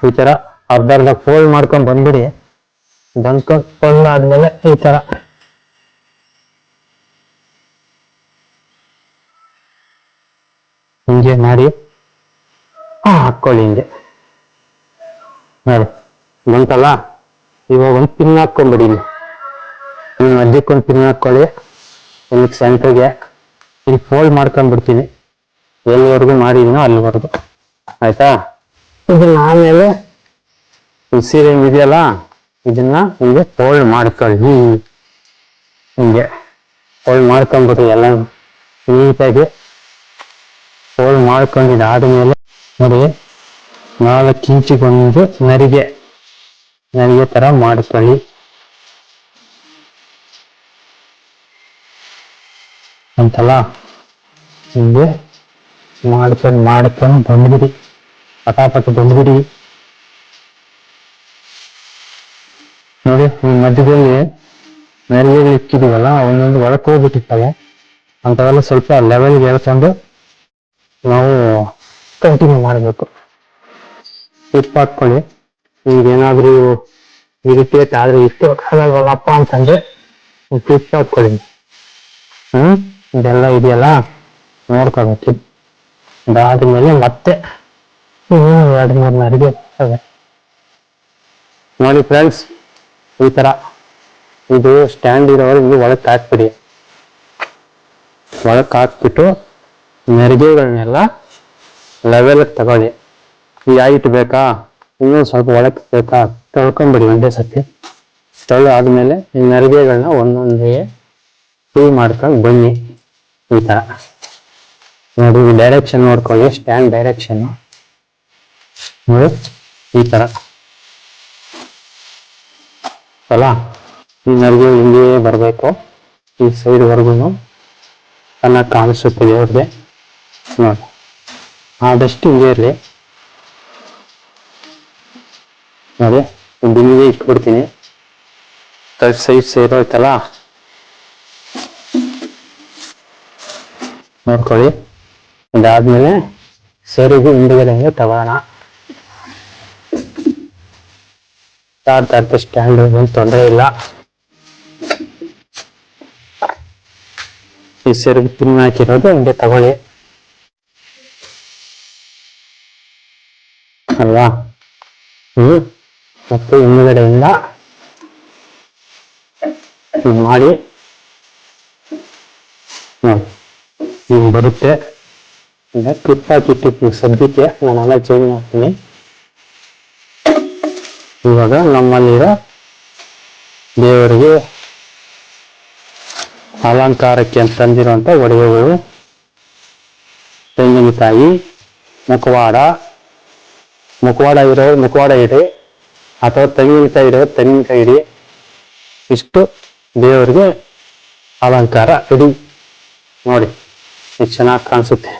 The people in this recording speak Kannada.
ಈ ತರ ಅರ್ಧ ಫೋಲ್ಡ್ ಮಾಡ್ಕೊಂಡ್ ಬಂದ್ಬಿಡಿ. ಫೋಲ್ಡ್ ಆದ್ಮೇಲೆ ಈ ತರ ಹಿಂಗೆ ಮಾಡಿ ಹಾಕೊಳ್ಳಿ. ಹಿಂಗೆ ನೋಡಿ ಬಂತಲ್ಲ. ಇವಾಗ ಒಂದು ಪಿನ್ ಹಾಕೊಂಡ್ಬಿಡಿ. ನೀವು ಮಧ್ಯಕ್ಕೊಂದು ಪಿನ್ ಹಾಕೊಳ್ಳಿ. ಇಲ್ಲಿ ಸೆಂಟ್ರಿಗೆ ಇಲ್ಲಿ ಫೋಲ್ಡ್ ಮಾಡ್ಕೊಂಡ್ಬಿಡ್ತೀನಿ. ಎಲ್ಲಿವರೆಗೂ ಮಾಡಿದೀನೋ ಅಲ್ಲಿವರೆಗೂ. ಆಯ್ತಾ? ಇದನ್ನ ಆಮೇಲೆ ಸೀರೆ ಇದೆಯಲ್ಲ, ಇದನ್ನ ಹಿಂಗೆ ಫೋಲ್ಡ್ ಮಾಡ್ಕೊಳ್ಳಿ. ಹಿಂಗೆ ಫೋಲ್ಡ್ ಮಾಡ್ಕೊಂಡ್ಬಿಟ್ರಿ. ಎಲ್ಲ ನೀಟಾಗಿ ಫೋಲ್ಡ್ ಮಾಡ್ಕೊಂಡಿದ್ದಾದ್ಮೇಲೆ ನೋಡಿ 4 ಇಂಚಿಗೊಂದು ನರಿಗೆ ತರ ಮಾಡ್ಕೊಳ್ಳಿ. ಅಂತಲ್ಲ ಹಿಂಗೆ ಮಾಡ್ಕೊಂಡು ಬಂದ್ಬಿಡಿ. ಪಟಾಪಟ ಬಂದ್ಬಿಡಿ. ನೋಡಿ ಈ ಮಧ್ಯದಲ್ಲಿ ನರಿಗೆಗಳು ಇಕ್ಕಿದೀವಲ್ಲ, ಒಂದೊಂದು ಒಳಕ್ಕೆ ಹೋಗ್ಬಿಟ್ಟಿರ್ತವೆ. ಅಂಥವೆಲ್ಲ ಸ್ವಲ್ಪ ಲೆವೆಲ್ಗೆ ಹೇಳ್ಕೊಂಡು ನಾವು ಕಂಟಿನ್ಯೂ ಮಾಡಬೇಕು. ಟಿಪ್ ಹಾಕ್ಕೊಳ್ಳಿ. ಈಗೇನಾದ್ರೂ ಇರಿಟೇಟ್ ಆದ್ರೆ ಇಷ್ಟು ಆಗಲ್ಲಪ್ಪ ಅಂತಂದ್ರೆ ಟಿಪ್ ಹಾಕ್ಕೊಳ್ಳಿ. ಇದೆಲ್ಲ ಇದೆಯಲ್ಲ ನೋಡ್ಕೊಬೇಕು. ಅದಾದ್ಮೇಲೆ ಮತ್ತೆ 2-3 ನರಿಗೆ ಇರ್ತವೆ ನೋಡಿ ಫ್ರೆಂಡ್ಸ್. ಈ ತರ ಇದು ಸ್ಟ್ಯಾಂಡ್ ಇರೋರು ಇಲ್ಲಿ ಒಳಕ್ಕೆ ಹಾಕ್ಬಿಡಿ. ಒಳಕ್ಕೆ ಹಾಕ್ಬಿಟ್ಟು ನೆರಿಗೆಗಳನ್ನೆಲ್ಲ ಲೆವೆಲ್ ತಗೊಳ್ಳಿ. ಈ ಹೈಟ್ ಬೇಕಾ, ಇನ್ನೊಂದು ಸ್ವಲ್ಪ ಒಳಕ್ಕೆ ಬೇಕಾ, ತೊಳ್ಕೊಂಬಿಡಿ ಒಂದೇ ಸತಿ. ಆದ್ಮೇಲೆ ಈ ನೆರಿಗೆಗಳನ್ನ ಒಂದೊಂದೇ ಫ್ರೀ ಮಾಡ್ಕೊಂಡು ಬನ್ನಿ. ಈ ತರ ನೋಡಿ, ಈ ಡೈರೆಕ್ಷನ್ ನೋಡ್ಕೊಳ್ಳಿ. ಸ್ಟ್ಯಾಂಡ್ ಡೈರೆಕ್ಷನ್ ನೋಡಿ ಈ ತರ ಅಲ್ಲ. ಈ ನರಿಗೆ ಹಿಂಗೆ ಬರಬೇಕು. ಈ ಸೈಡ್ ವರ್ಗು ಚೆನ್ನಾಗಿ ಕಾಣಿಸುತ್ತೆ ಅವ್ರಿಗೆ ನೋಡಿ. ಆದಷ್ಟು ಹಿಂಗೆ ಇರಲಿ ನೋಡಿ. ಹಿಂಗೆ ಇಟ್ಬಿಡ್ತೀನಿ. ಸೈಡ್ ಸೇರೋಯ್ತಲ್ಲ ನೋಡ್ಕೊಳ್ಳಿ. ಇದಾದ್ಮೇಲೆ ಸರಿಗೆ ಹಿಂದ್ಗಡೆ ತಗೋಣ. ಸ್ಟ್ಯಾಂಡ್ ಏನು ತೊಂದರೆ ಇಲ್ಲ. ಈ ಸರಿಗೆ ಪಿನ್ ಹಾಕಿರೋದು ಹಿಂಗೆ ತಗೊಳ್ಳಿ ಅಲ್ವಾ. ಮತ್ತೆ ಹಿಂದ್ಗಡೆಯಿಂದ ಮಾಡಿ ಹಿಂಗೆ ಬರುತ್ತೆ. ಕ್ಲಿಪ್ ಹಾಕಿಟ್ಟಿರ್ತೀನಿ ಸದ್ಯಕ್ಕೆ. ನಾನೆಲ್ಲ ಚೇಂಜ್ ಮಾಡ್ತೀನಿ. ಇವಾಗ ನಮ್ಮಲ್ಲಿರೋ ದೇವರಿಗೆ ಅಲಂಕಾರಕ್ಕೆ ತಂದಿರುವಂತ ಒಡವೆಗಳು, ತೆಂಗಿನಕಾಯಿ, ಮುಖವಾಡ ಇರೋರು ಮುಖವಾಡ ಇಡಿ, ಅಥವಾ ತೆಂಗಿನಕಾಯಿ ಇರೋರು ತೆಂಗಿನಕಾಯಿ ಇಡಿ. ಇಷ್ಟು ದೇವರಿಗೆ ಅಲಂಕಾರ ಇಡಿ ನೋಡಿ. ಎಷ್ಟು ಚೆನ್ನಾಗಿ ಕಾಣಿಸುತ್ತೆ.